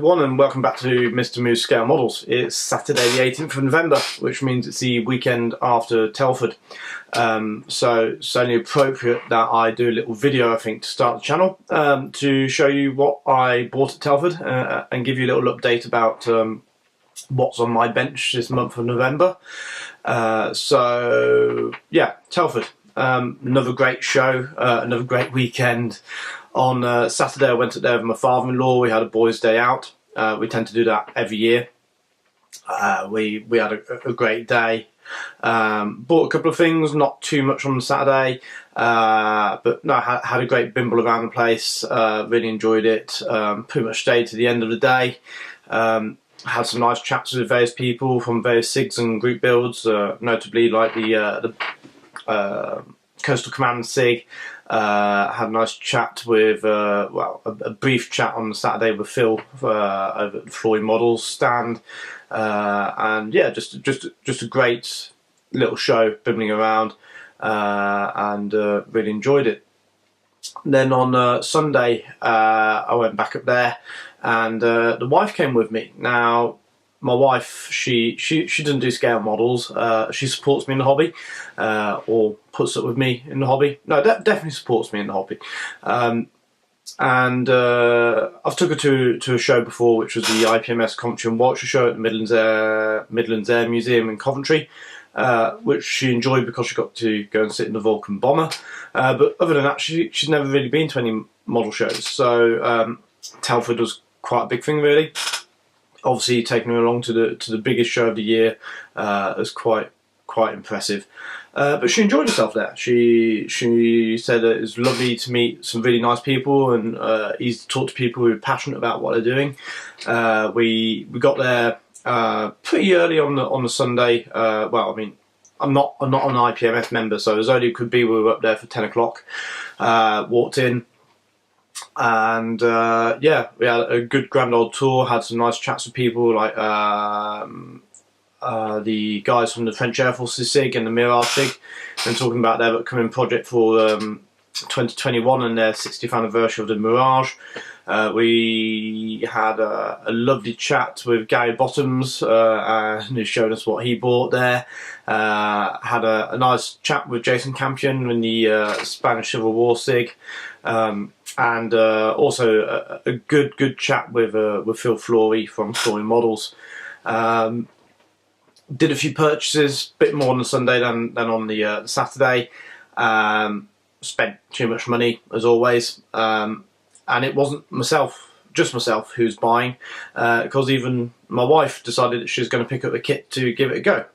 everyone, and welcome back to Mr. Moose Scale Models. It's Saturday the 18th of November, which means it's the weekend after Telford. So it's only appropriate that I do a little video, I think, to start the channel, to show you what I bought at Telford and give you a little update about what's on my bench this month of November. So yeah, Telford. Another great show, another great weekend. On Saturday I went up there with my father-in-law. We had a boys' day out. We tend to do that every year. We had a great day. Bought a couple of things, not too much on Saturday, but no, had a great bimble around the place. Really enjoyed it. Pretty much stayed to the end of the day. Had some nice chats with various people from various SIGs and group builds, notably like the Coastal Command SIG. Had a nice chat with, well, a brief chat on Saturday with Phil over at the Floyd Models stand, and yeah, just a great little show, bibbling around, and really enjoyed it. Then on Sunday, I went back up there, and the wife came with me. Now, my wife, she doesn't do scale models. She supports me in the hobby, or puts up with me in the hobby. No, definitely supports me in the hobby. And I've took her to a show before, which was the IPMS Coventry and Warwickshire show at the Midlands Air Museum in Coventry, which she enjoyed because she got to go and sit in the Vulcan bomber. But other than that, she's never really been to any model shows. So Telford was quite a big thing, really. Obviously, taking her along to the biggest show of the year was quite impressive. But she enjoyed herself there. She said that it was lovely to meet some really nice people and easy to talk to people who are passionate about what they're doing. We got there pretty early on the Sunday. Well, I mean, I'm not an IPMS member, so as early as it could be, we were up there for 10 o'clock. Walked in. And yeah, we had a good grand old tour, had some nice chats with people like the guys from the French Air Force's SIG and the Mirage SIG, and talking about their upcoming project for 2021 and their 60th anniversary of the Mirage. We had a lovely chat with Gary Bottoms, and he showed us what he bought there. Had a nice chat with Jason Campion in the Spanish Civil War SIG. And also a good chat with Phil Flory from Flory Models. Did a few purchases, a bit more on the Sunday than on the Saturday. Spent too much money as always, and it wasn't just myself who's buying, because even my wife decided that she was going to pick up the kit to give it a go.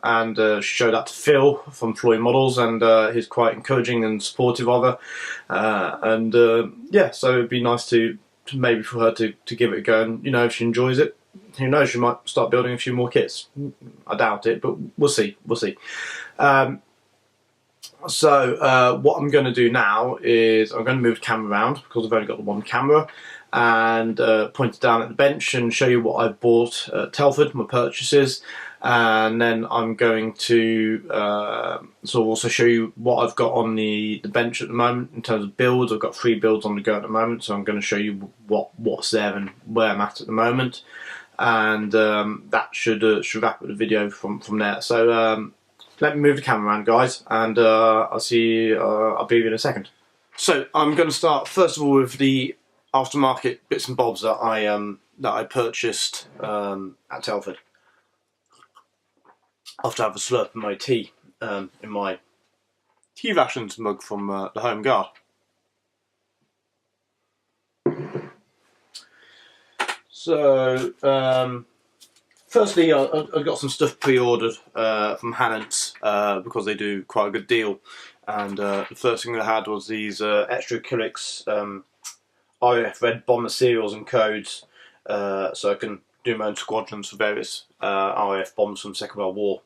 And she showed that to Phil from Floyd Models, and he's quite encouraging and supportive of her. Yeah, so it'd be nice to maybe for her to give it a go, and you know, if she enjoys it, who knows, she might start building a few more kits. I doubt it, but we'll see. So what I'm going to do now is I'm going to move the camera around because I've only got the one camera, and point it down at the bench and show you what I bought at Telford, my purchases. And then I'm going to sort of also show you what I've got on the bench at the moment in terms of builds. I've got 3 builds on the go at the moment, so I'm going to show you what's there and where I'm at the moment. And that should wrap up the video from there. So let me move the camera around, guys, and I'll be with you in a second. So I'm going to start first of all with the aftermarket bits and bobs that I purchased at Telford. After I have a slurp of my tea in my tea rations mug from the Home Guard. So, firstly, I got some stuff pre-ordered from Hannants because they do quite a good deal. And the first thing I had was these extra Killix RAF Red Bomber serials and codes, so I can do my own squadrons for various RAF bombs from the Second World War.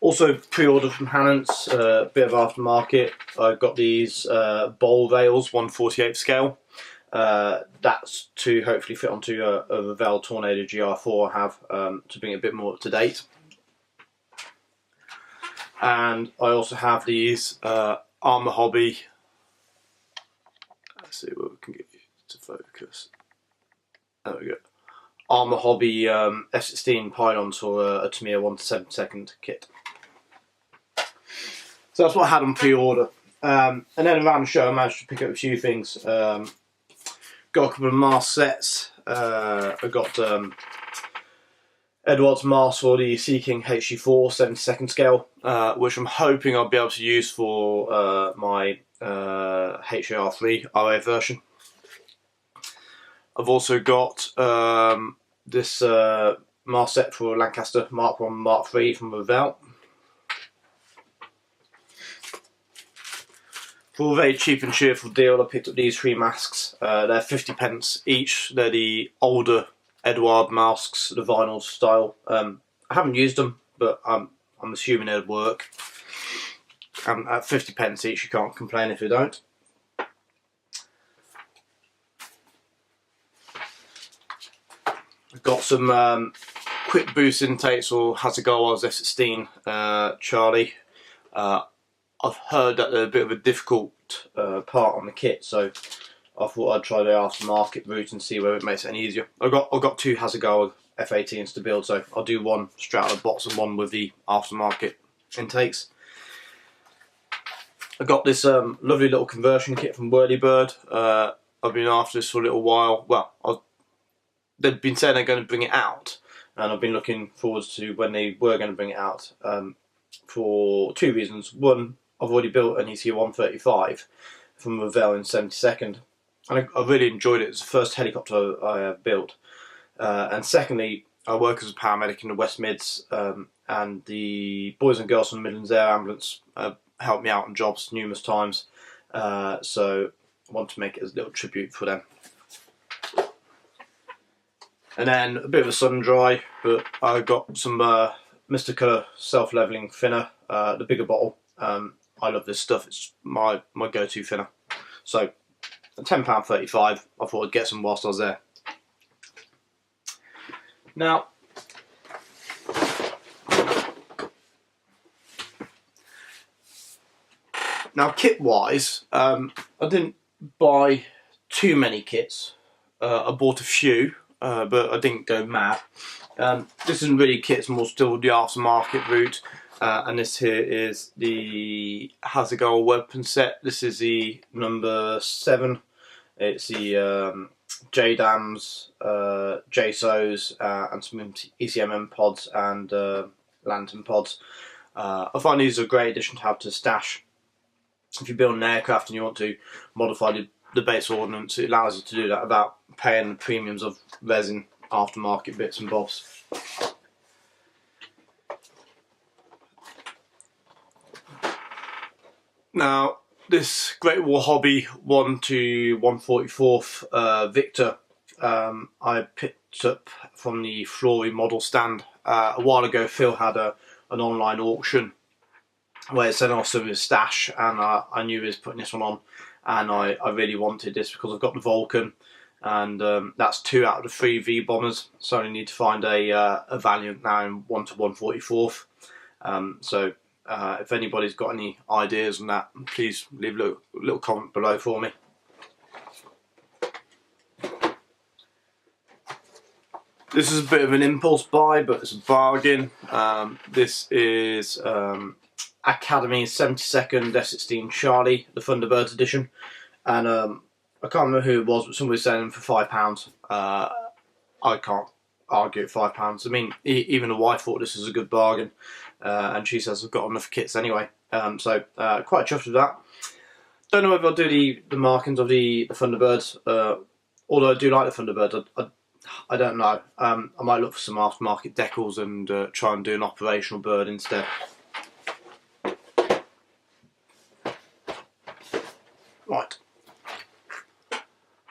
Also pre-ordered from Hannants, a bit of aftermarket. I've got these bowl rails, 1/48 scale. That's to hopefully fit onto a Revell Tornado GR4 I have, to bring it a bit more up to date. And I also have these Armour Hobby. Let's see what we can get to focus. There we go. Armour Hobby F16 pylons for a Tamiya 1 to 7 second kit. So that's what I had on pre-order. And then around the show I managed to pick up a few things. Got a couple of mask sets. I got Eduard's mask for the Sea King HG4 72nd scale, which I'm hoping I'll be able to use for my HAR3 RA version. I've also got this mask set for Lancaster Mark 1 Mark 3 from Revell. For a very cheap and cheerful deal, I picked up these 3 masks. They're 50p each. They're the older Eduard masks, the vinyl style. I haven't used them, but I'm assuming they'd work. And at 50p each, you can't complain if you don't. I've got some quick boost intakes for Hasegawa's F16 Charlie. I've heard that they're a bit of a difficult part on the kit, so I thought I'd try the aftermarket route and see whether it makes it any easier. I've got 2 Hasegawa F18s to build, so I'll do one straight out of the box and one with the aftermarket intakes. I got this lovely little conversion kit from Whirlybird. I've been after this for a little while. Well, they've been saying they're going to bring it out, and I've been looking forward to when they were going to bring it out for 2 reasons. One, I've already built an ECU 135 from Revell in 72nd, and I really enjoyed it. It's the first helicopter I have built. And secondly, I work as a paramedic in the West Mids, and the boys and girls from the Midlands Air Ambulance helped me out on jobs numerous times, so I want to make it as a little tribute for them. And then a bit of a sun dry, but I got some Mr. Colour self-leveling thinner, the bigger bottle. I love this stuff, it's my go-to thinner. So, £10.35, I thought I'd get some whilst I was there. Now, kit-wise, I didn't buy too many kits. I bought a few, but I didn't go mad. This isn't really kits, more still the aftermarket route. And this here is the Hasegawa weapon set. This is the number 7. It's the JDAMs, JSOs, and some ECMM pods and lantern pods. I find these a great addition to have to stash. If you build an aircraft and you want to modify the base ordnance, it allows you to do that without paying the premiums of resin, aftermarket bits and bobs. Now, this Great War Hobby 1 to 144th Victor, I picked up from the Flory model stand. A while ago, Phil had an online auction where it sent off some of his stash, and I knew he was putting this one on, and I really wanted this because I've got the Vulcan, and that's 2 out of the 3 V bombers, so I only need to find a Valiant now in 1 to 144th. So if anybody's got any ideas on that, please leave a little comment below for me. This is a bit of an impulse buy, but it's a bargain. This is Academy 72nd F16 Charlie, the Thunderbirds edition, and I can't remember who it was, but somebody was selling them for £5. I can't argue at £5. I mean, even the wife thought this was a good bargain, and she says I've got enough kits anyway. So quite chuffed with that. Don't know whether I'll do the markings of the Thunderbirds. Although I do like the Thunderbirds, I don't know. I might look for some aftermarket decals and try and do an operational bird instead. Right.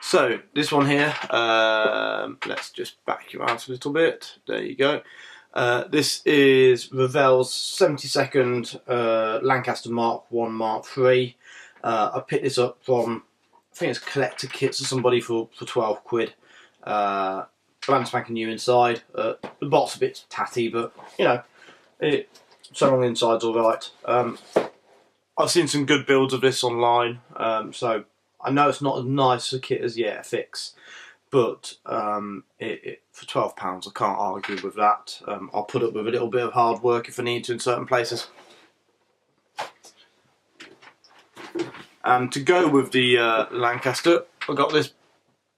So this one here, let's just back you out a little bit. There you go. This is Revell's 72nd Lancaster Mark 1 Mark 3. I picked this up from, I think it's collector kits or somebody for 12 quid. Brand spanking new inside. The box a bit tatty, but you know, so long the inside's alright. I've seen some good builds of this online, so I know it's not as nice a kit as Fix, but for £12 I can't argue with that. I'll put up with a little bit of hard work if I need to in certain places. And to go with the Lancaster, I've got this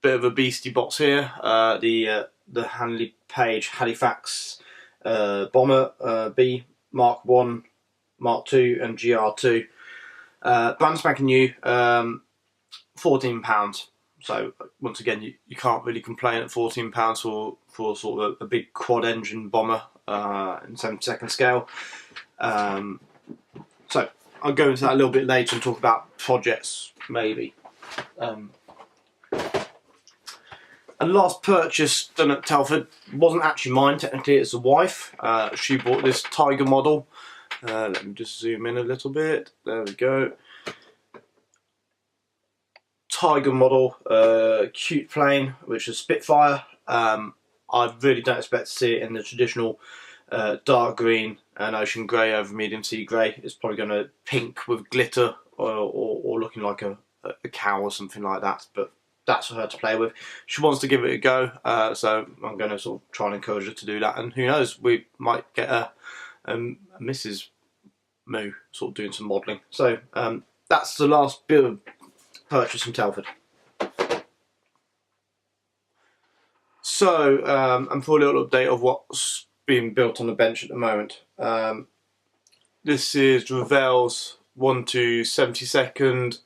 bit of a beastie box here, the Handley Page Halifax Bomber B Mark 1, Mark 2 and GR2. Brand spanking new, £14. So once again, you can't really complain at £14 for sort of a big quad engine bomber in 72nd scale. So I'll go into that a little bit later and talk about projects maybe. And last purchase done at Telford wasn't actually mine, technically it's a wife. She bought this Tiger model. Let me just zoom in a little bit. There we go. Tiger model, cute plane, which is Spitfire. I really don't expect to see it in the traditional dark green and ocean grey over medium sea grey. It's probably going to pink with glitter or looking like a cow or something like that. But that's for her to play with. She wants to give it a go, so I'm going to sort of try and encourage her to do that. And who knows, we might get a Mrs. Moo sort of doing some modelling. So that's the last bit of purchase from Telford. So, and for a little update of what's being built on the bench at the moment. This is Revell's 1 to 72nd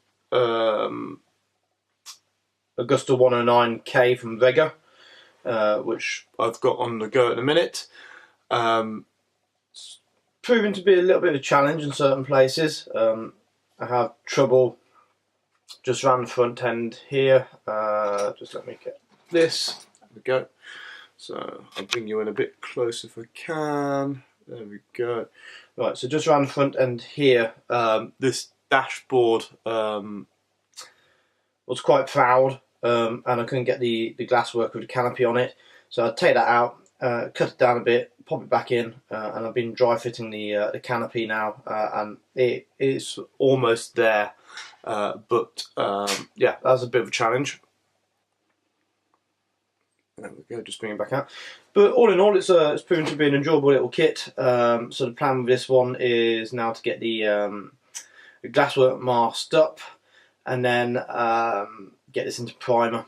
Augusta 109K from Vega, which I've got on the go at the minute. It's proving to be a little bit of a challenge in certain places. I have trouble just around the front end here. Just let me get this. There we go. So I'll bring you in a bit closer if I can. There we go. Right, so just around the front end here, this dashboard was quite proud, and I couldn't get the glasswork with the canopy on it. So I'd take that out, cut it down a bit, pop it back in, and I've been dry fitting the canopy now, and it is almost there. But yeah, that's a bit of a challenge. There we go, just bring it back out. But all in all, it's proven to be an enjoyable little kit. So the plan with this one is now to get the glasswork masked up, and then get this into primer.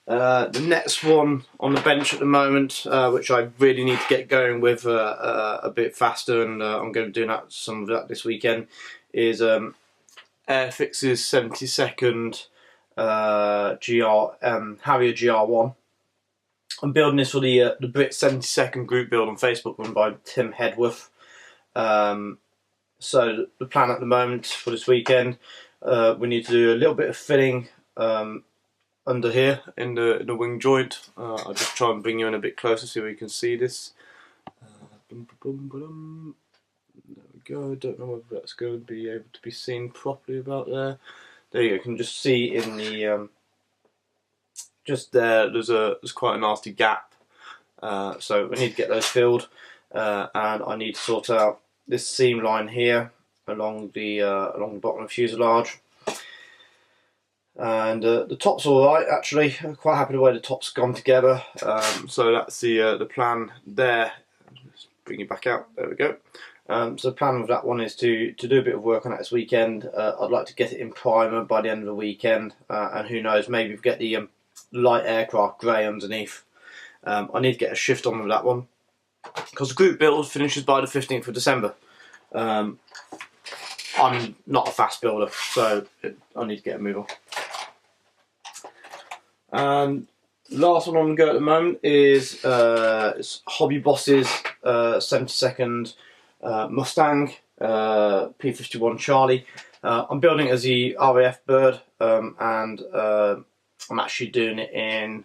The next one on the bench at the moment, which I really need to get going with a bit faster, and I'm going to be doing some of that this weekend, is Airfix's 72nd Harrier GR1. I'm building this for the Brit 72nd group build on Facebook run by Tim Hedworth. So the plan at the moment for this weekend, we need to do a little bit of filling under here in the wing joint. I'll just try and bring you in a bit closer so we can see this. There we go. I don't know whether that's going to be able to be seen properly about there. There you go. You can just see in the just there. There's quite a nasty gap. So we need to get those filled, and I need to sort out this seam line here along the bottom of the fuselage. And the top's alright actually. I'm quite happy the way the top's gone together. So that's the plan there. Just bring it back out. There we go. So the plan with that one is to do a bit of work on that this weekend. I'd like to get it in primer by the end of the weekend, and who knows, maybe get the light aircraft grey underneath. I need to get a shift on with that one because the group build finishes by the 15th of December. I'm not a fast builder, so I need to get a move on. And last one on the go at the moment is it's Hobby Boss's 72nd Mustang P51 Charlie. I'm building it as the RAF bird, and I'm actually doing it in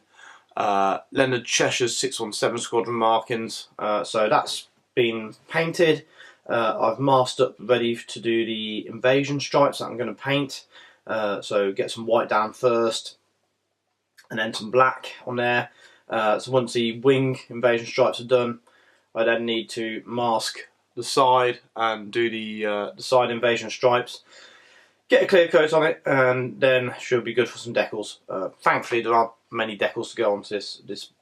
Leonard Cheshire's 617 Squadron markings. So that's been painted. I've masked up ready to do the invasion stripes that I'm going to paint. So get some white down first, and then some black on there. So once the wing invasion stripes are done, I then need to mask the side and do the side invasion stripes. Get a clear coat on it, and then should be good for some decals. Thankfully, there aren't many decals to go onto this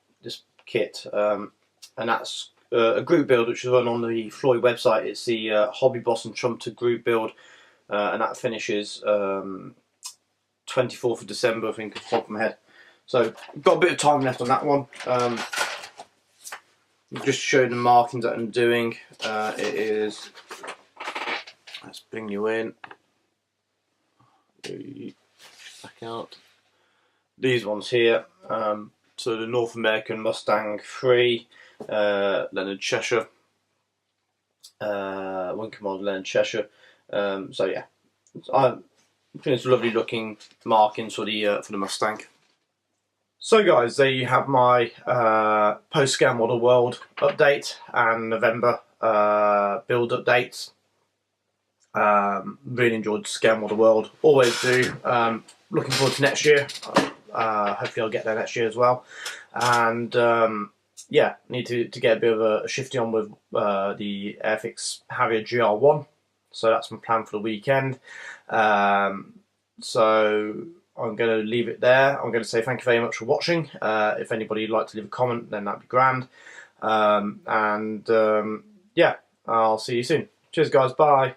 kit, and that's a group build which is run on the Floyd website. It's the Hobby Boss and Trumpeter group build, and that finishes 24th of December, I think, off the top of my head. So got a bit of time left on that one. Just to show you the markings that I'm doing. It is. Let's bring you in. Back out. These ones here. So the North American Mustang 3, Leonard Cheshire, Winker model Leonard Cheshire. So yeah, I think it's lovely looking markings for the Mustang. So guys, there you have my post Scale Model World update and November build updates. Really enjoyed Scale Model World, always do. Looking forward to next year. Hopefully I'll get there next year as well. And yeah, need to get a bit of a shifty on with the Airfix Harrier GR1. So that's my plan for the weekend. So I'm going to leave it there. I'm going to say thank you very much for watching. If anybody would like to leave a comment, then that'd be grand. Yeah, I'll see you soon. Cheers guys, bye.